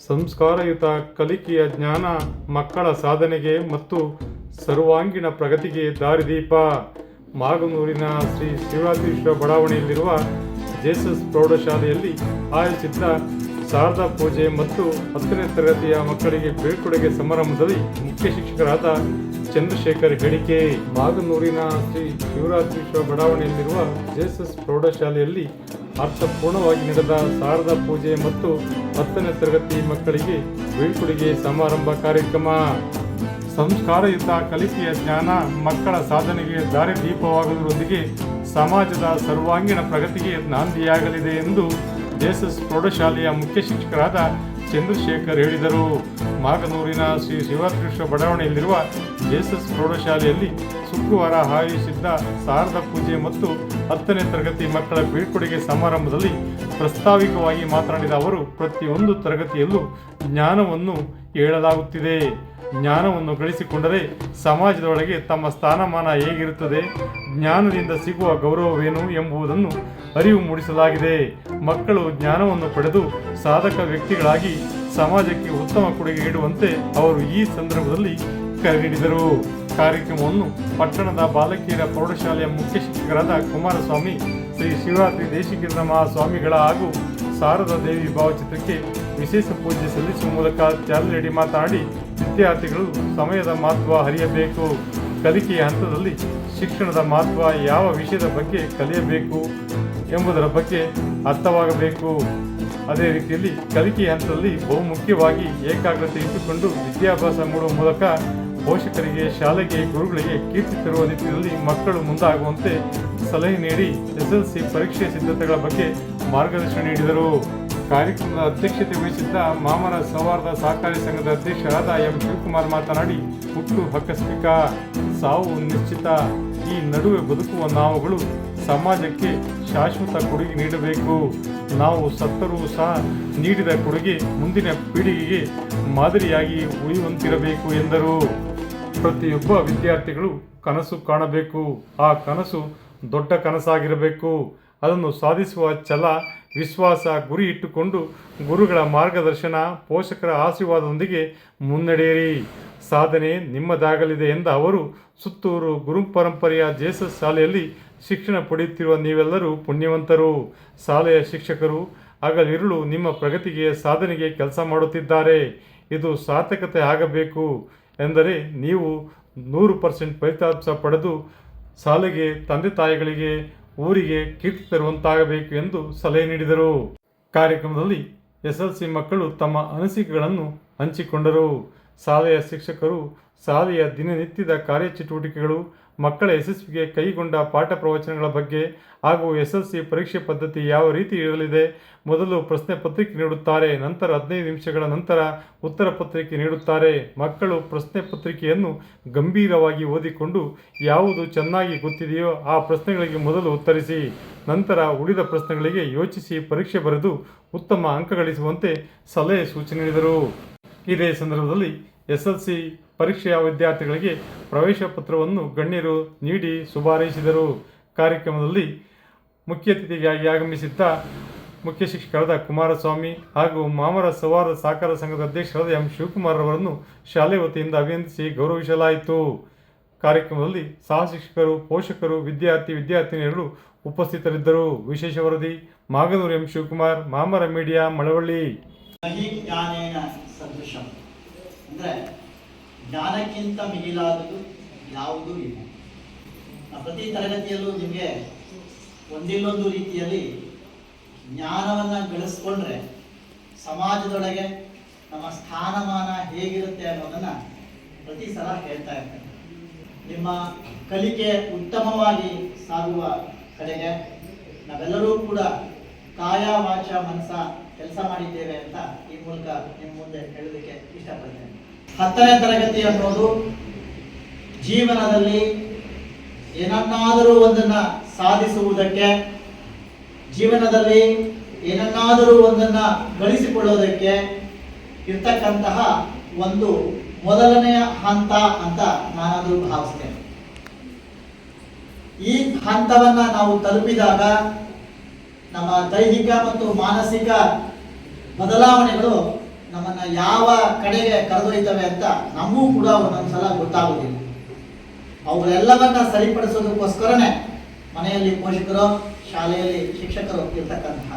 ಸಂಸ್ಕಾರಯುತ ಕಲಿಕೆಯ ಜ್ಞಾನ ಮಕ್ಕಳ ಸಾಧನೆಗೆ ಮತ್ತು ಸರ್ವಾಂಗೀಣ ಪ್ರಗತಿಗೆ ದಾರಿದೀಪ. ಮಾಗನೂರಿನ ಶ್ರೀ ಶಿವರಾತ್ರೀಶ್ವರ ಬಡಾವಣೆಯಲ್ಲಿರುವ ಜೇಸಸ್ ಪ್ರೌಢಶಾಲೆಯಲ್ಲಿ ಆಯೋಜಿಸಿದ್ದ ಶಾರದಾ ಪೂಜೆ ಮತ್ತು 10ನೇ ತರಗತಿಯ ಮಕ್ಕಳಿಗೆ ಬೀಳ್ಕೊಡುಗೆ ಸಮಾರಂಭದಲ್ಲಿ ಮುಖ್ಯ ಶಿಕ್ಷಕರಾದ ಚಂದ್ರಶೇಖರ್ ಹೇಳಿಕೆ. ಮಾಗನೂರಿನ ಶ್ರೀ ಶಿವರಾತ್ರೀಶ್ವರ ಬಡಾವಣೆಯಲ್ಲಿರುವ ಜೇಸಸ್ ಪ್ರೌಢಶಾಲೆಯಲ್ಲಿ ಅರ್ಥಪೂರ್ಣವಾಗಿ ನಡೆದ ಶಾರದಾ ಪೂಜೆ ಮತ್ತು 10ನೇ ತರಗತಿ ಮಕ್ಕಳಿಗೆ ಬೀಳ್ಕೊಡುಗೆ ಸಮಾರಂಭ ಕಾರ್ಯಕ್ರಮ. ಸಂಸ್ಕಾರಯುತ ಕಲಿಕೆಯ ಜ್ಞಾನ ಮಕ್ಕಳ ಸಾಧನೆಗೆ ದಾರಿದೀಪವಾಗುವುದರೊಂದಿಗೆ ಸಮಾಜದ ಸರ್ವಾಂಗೀಣ ಪ್ರಗತಿಗೆ ನಾಂದಿಯಾಗಲಿದೆ ಎಂದು ಜೇಸಸ್ ಪ್ರೌಢಶಾಲೆಯ ಮುಖ್ಯ ಶಿಕ್ಷಕರಾದ ಚಂದ್ರಶೇಖರ್ ಹೇಳಿದರು. ಮಾಗನೂರಿನ ಶ್ರೀ ಶಿವರಾತ್ರೀಶ್ವರ ಬಡಾವಣೆಯಲ್ಲಿರುವ ಜೇಸಸ್ ಪ್ರೌಢಶಾಲೆಯಲ್ಲಿ ಶುಕ್ರವಾರ ಆಯೋಜಿಸಿದ್ದ ಶಾರದಾ ಪೂಜೆ ಮತ್ತು 10ನೇ ತರಗತಿ ಮಕ್ಕಳ ಬೀಳ್ಕೊಡುಗೆ ಸಮಾರಂಭದಲ್ಲಿ ಪ್ರಾಸ್ತಾವಿಕವಾಗಿ ಮಾತನಾಡಿದ ಅವರು, ಪ್ರತಿಯೊಂದು ತರಗತಿಯಲ್ಲೂ ಜ್ಞಾನವನ್ನು ಹೇಳಲಾಗುತ್ತಿದೆ. ಜ್ಞಾನವನ್ನು ಗಳಿಸಿಕೊಂಡರೆ ಸಮಾಜದೊಳಗೆ ತಮ್ಮ ಸ್ಥಾನಮಾನ ಹೇಗಿರುತ್ತದೆ, ಜ್ಞಾನದಿಂದ ಸಿಗುವ ಗೌರವವೇನು ಎಂಬುದನ್ನು ಅರಿವು ಮೂಡಿಸಲಾಗಿದೆ. ಮಕ್ಕಳು ಜ್ಞಾನವನ್ನು ಪಡೆದು ಸಾಧಕ ವ್ಯಕ್ತಿಗಳಾಗಿ ಸಮಾಜಕ್ಕೆ ಉತ್ತಮ ಕೊಡುಗೆ ನೀಡುವಂತೆ ಅವರು ಈ ಸಂದರ್ಭದಲ್ಲಿ ಕರೆ ನೀಡಿದರು. ಕಾರ್ಯಕ್ರಮವನ್ನು ಪಟ್ಟಣದ ಬಾಲಕಿಯರ ಪ್ರೌಢಶಾಲೆಯ ಮುಖ್ಯ ಶಿಕ್ಷಕರಾದ ಕುಮಾರಸ್ವಾಮಿ, ಶ್ರೀ ಶಿವರಾತ್ರಿ ದೇಶಿಕೇಂದ್ರ ಮಹಾಸ್ವಾಮಿಗಳ ಹಾಗೂ ಶಾರದಾ ದೇವಿ ಭಾವಚಿತ್ರಕ್ಕೆ ವಿಶೇಷ ಪೂಜೆ ಸಲ್ಲಿಸುವ ಮೂಲಕ ಚಾಲನೆ ನೀಡಿ ಮಾತನಾಡಿ, ವಿದ್ಯಾರ್ಥಿಗಳು ಸಮಯದ ಮಹತ್ವ ಅರಿಯಬೇಕು. ಕಲಿಕೆಯ ಹಂತದಲ್ಲಿ ಶಿಕ್ಷಣದ ಮಹತ್ವ, ಯಾವ ವಿಷಯದ ಬಗ್ಗೆ ಕಲಿಯಬೇಕು ಎಂಬುದರ ಬಗ್ಗೆ ಅರ್ಥವಾಗಬೇಕು. ಅದೇ ರೀತಿಯಲ್ಲಿ ಕಲಿಕೆಯ ಹಂತದಲ್ಲಿ ಬಹುಮುಖ್ಯವಾಗಿ ಏಕಾಗ್ರತೆ ಇಟ್ಟುಕೊಂಡು ವಿದ್ಯಾಭ್ಯಾಸ ಮಾಡುವ ಮೂಲಕ ಪೋಷಕರಿಗೆ, ಶಾಲೆಗೆ, ಗುರುಗಳಿಗೆ ಕೀರ್ತಿ ತರುವ ನಿಟ್ಟಿನಲ್ಲಿ ಮಕ್ಕಳು ಮುಂದಾಗುವಂತೆ ಸಲಹೆ ನೀಡಿ SSLC ಪರೀಕ್ಷೆ ಸಿದ್ಧತೆಗಳ ಬಗ್ಗೆ ಮಾರ್ಗದರ್ಶನ ನೀಡಿದರು. ಕಾರ್ಯಕ್ರಮದ ಅಧ್ಯಕ್ಷತೆ ವಹಿಸಿದ್ದ ಮಾಮರ ಸೌಹಾರ್ದ ಸಹಕಾರಿ ಸಂಘದ ಅಧ್ಯಕ್ಷರಾದ ಎಂ ಶಿವಕುಮಾರ್ ಮಾತನಾಡಿ, ಹುಟ್ಟು ಆಕಸ್ಮಿಕ, ಸಾವು ನಿಶ್ಚಿತ. ಈ ನಡುವೆ ಬದುಕುವ ನಾವುಗಳು ಸಮಾಜಕ್ಕೆ ಶಾಶ್ವತ ಕೊಡುಗೆ ನೀಡಬೇಕು. ನಾವು ಸತ್ತರೂ ಸಹ ನೀಡಿದ ಕೊಡುಗೆ ಮುಂದಿನ ಪೀಳಿಗೆಗೆ ಮಾದರಿಯಾಗಿ ಉಳಿಯುವಂತಿರಬೇಕು ಎಂದರು. ಪ್ರತಿಯೊಬ್ಬ ವಿದ್ಯಾರ್ಥಿಗಳು ಕನಸು ಕಾಣಬೇಕು. ಆ ಕನಸು ದೊಡ್ಡ ಕನಸಾಗಿರಬೇಕು. ಅದನ್ನು ಸಾಧಿಸುವ ಛಲ, ವಿಶ್ವಾಸ, ಗುರಿ ಇಟ್ಟುಕೊಂಡು ಗುರುಗಳ ಮಾರ್ಗದರ್ಶನ, ಪೋಷಕರ ಆಶೀರ್ವಾದದೊಂದಿಗೆ ಮುನ್ನಡೆಯಿರಿ. ಸಾಧನೆ ನಿಮ್ಮದಾಗಲಿದೆ ಎಂದ ಅವರು, ಸುತ್ತೂರು ಗುರು ಪರಂಪರೆಯ ಜೇಸಸ್ ಶಾಲೆಯಲ್ಲಿ ಶಿಕ್ಷಣ ಪಡೆಯುತ್ತಿರುವ ನೀವೆಲ್ಲರೂ ಪುಣ್ಯವಂತರು. ಶಾಲೆಯ ಶಿಕ್ಷಕರು ಹಗಲಿರುಳು ನಿಮ್ಮ ಪ್ರಗತಿಗೆ, ಸಾಧನೆಗೆ ಕೆಲಸ ಮಾಡುತ್ತಿದ್ದಾರೆ. ಇದು ಸಾರ್ಥಕತೆ ಆಗಬೇಕು ಎಂದರೆ ನೀವು 100% ಫಲಿತಾಂಶ ಪಡೆದು ಶಾಲೆಗೆ, ತಂದೆ ತಾಯಿಗಳಿಗೆ, ಊರಿಗೆ ಕೀರ್ತಿ ತರುವಂತಾಗಬೇಕು ಎಂದು ಸಲಹೆ ನೀಡಿದರು. ಕಾರ್ಯಕ್ರಮದಲ್ಲಿ SSLC ಮಕ್ಕಳು ತಮ್ಮ ಅನಿಸಿಕೆಗಳನ್ನು ಹಂಚಿಕೊಂಡರು. ಶಾಲೆಯ ಶಿಕ್ಷಕರು ಶಾಲೆಯ ದಿನನಿತ್ಯದ ಕಾರ್ಯಚಟುವಟಿಕೆಗಳು, ಮಕ್ಕಳ ಯಶಸ್ವಿಗೆ ಕೈಗೊಂಡ ಪಾಠ ಪ್ರವಚನಗಳ ಬಗ್ಗೆ ಹಾಗೂ SSLC ಪರೀಕ್ಷೆ ಪದ್ಧತಿ ಯಾವ ರೀತಿ ಇರಲಿದೆ, ಮೊದಲು ಪ್ರಶ್ನೆ ಪತ್ರಿಕೆ ನೀಡುತ್ತಾರೆ, ನಂತರ 15 ನಿಮಿಷಗಳ ನಂತರ ಉತ್ತರ ಪತ್ರಿಕೆ ನೀಡುತ್ತಾರೆ. ಮಕ್ಕಳು ಪ್ರಶ್ನೆ ಪತ್ರಿಕೆಯನ್ನು ಗಂಭೀರವಾಗಿ ಓದಿಕೊಂಡು ಯಾವುದು ಚೆನ್ನಾಗಿ ಗೊತ್ತಿದೆಯೋ ಆ ಪ್ರಶ್ನೆಗಳಿಗೆ ಮೊದಲು ಉತ್ತರಿಸಿ, ನಂತರ ಉಳಿದ ಪ್ರಶ್ನೆಗಳಿಗೆ ಯೋಚಿಸಿ ಪರೀಕ್ಷೆ ಬರೆದು ಉತ್ತಮ ಅಂಕ ಗಳಿಸುವಂತೆ ಸಲಹೆ ಸೂಚನೆ ನೀಡಿದರು. ಇದೇ ಸಂದರ್ಭದಲ್ಲಿ SSLC ಪರೀಕ್ಷೆಯ ವಿದ್ಯಾರ್ಥಿಗಳಿಗೆ ಪ್ರವೇಶ ಪತ್ರವನ್ನು ಗಣ್ಯರು ನೀಡಿ ಶುಭಾರೈಸಿದರು. ಕಾರ್ಯಕ್ರಮದಲ್ಲಿ ಮುಖ್ಯ ಅತಿಥಿಯಾಗಿ ಆಗಮಿಸಿದ್ದ ಮುಖ್ಯ ಶಿಕ್ಷಕರಾದ ಕುಮಾರಸ್ವಾಮಿ ಹಾಗೂ ಮಾಮರ ಸೌಹಾರ್ದ ಸಹಕಾರ ಸಂಘದ ಅಧ್ಯಕ್ಷರಾದ ಎಂ ಶಿವಕುಮಾರ್ ಅವರನ್ನು ಶಾಲೆ ವತಿಯಿಂದ ಅಭಿನಂದಿಸಿ ಗೌರವಿಸಲಾಯಿತು. ಕಾರ್ಯಕ್ರಮದಲ್ಲಿ ಸಹ ಶಿಕ್ಷಕರು, ಪೋಷಕರು, ವಿದ್ಯಾರ್ಥಿನಿಯರು ಉಪಸ್ಥಿತರಿದ್ದರು. ವಿಶೇಷ ವರದಿ ಮಾಗನೂರು ಎಂ ಶಿವಕುಮಾರ್, ಮಾಮರ ಮೀಡಿಯಾ, ಮಳವಳ್ಳಿ. ಅಂದರೆ ಜ್ಞಾನಕ್ಕಿಂತ ಮಿಗಿಲಾದುದು ಯಾವುದೂ ಇಲ್ಲ. ಪ್ರತಿ ತರಗತಿಯಲ್ಲೂ ನಿಮಗೆ ಒಂದಿಲ್ಲೊಂದು ರೀತಿಯಲ್ಲಿ ಜ್ಞಾನವನ್ನು ಗಳಿಸ್ಕೊಂಡ್ರೆ ಸಮಾಜದೊಳಗೆ ನಮ್ಮ ಸ್ಥಾನಮಾನ ಹೇಗಿರುತ್ತೆ ಅನ್ನೋದನ್ನು ಪ್ರತಿ ಸಲ ಹೇಳ್ತಾ ಇರ್ತೇನೆ. ನಿಮ್ಮ ಕಲಿಕೆ ಉತ್ತಮವಾಗಿ ಸಾಗುವ ಕಡೆಗೆ ನಾವೆಲ್ಲರೂ ಕೂಡ ಕಾಯ, ವಾಚ, ಮನಸ ಕೆಲಸ ಮಾಡಿದ್ದೇವೆ ಅಂತ ಈ ಮೂಲಕ ನಿಮ್ಮ ಮುಂದೆ ಹೇಳೋದಕ್ಕೆ ಇಷ್ಟಪಡ್ತೇನೆ. 10ನೇ ತರಗತಿ ಅನ್ನೋದು ಜೀವನದಲ್ಲಿ ಏನನ್ನಾದರೂ ಒಂದನ್ನ ಸಾಧಿಸುವುದಕ್ಕೆ, ಜೀವನದಲ್ಲಿ ಏನನ್ನಾದರೂ ಒಂದನ್ನ ಗಳಿಸಿಕೊಳ್ಳೋದಕ್ಕೆ ಇರ್ತಕ್ಕಂತಹ ಒಂದು ಮೊದಲನೆಯ ಹಂತ ಅಂತ ನಾನಾದರೂ ಭಾವಿಸ್ತೇನೆ. ಈ ಹಂತವನ್ನ ನಾವು ತಲುಪಿದಾಗ ನಮ್ಮ ದೈಹಿಕ ಮತ್ತು ಮಾನಸಿಕ ಬದಲಾವಣೆಗಳು ನಮ್ಮನ್ನ ಯಾವ ಕಡೆಗೆ ಕರೆದೊಯ್ತವೆ ಅಂತ ನಮಗೂ ಕೂಡ ಒಂದೊಂದ್ಸಲ ಗೊತ್ತಾಗೋದಿಲ್ಲ. ಅವುಗಳೆಲ್ಲವನ್ನ ಸರಿಪಡಿಸೋದಕ್ಕೋಸ್ಕರನೇ ಮನೆಯಲ್ಲಿ ಪೋಷಕರು, ಶಾಲೆಯಲ್ಲಿ ಶಿಕ್ಷಕರು ಇರ್ತಕ್ಕಂತಹ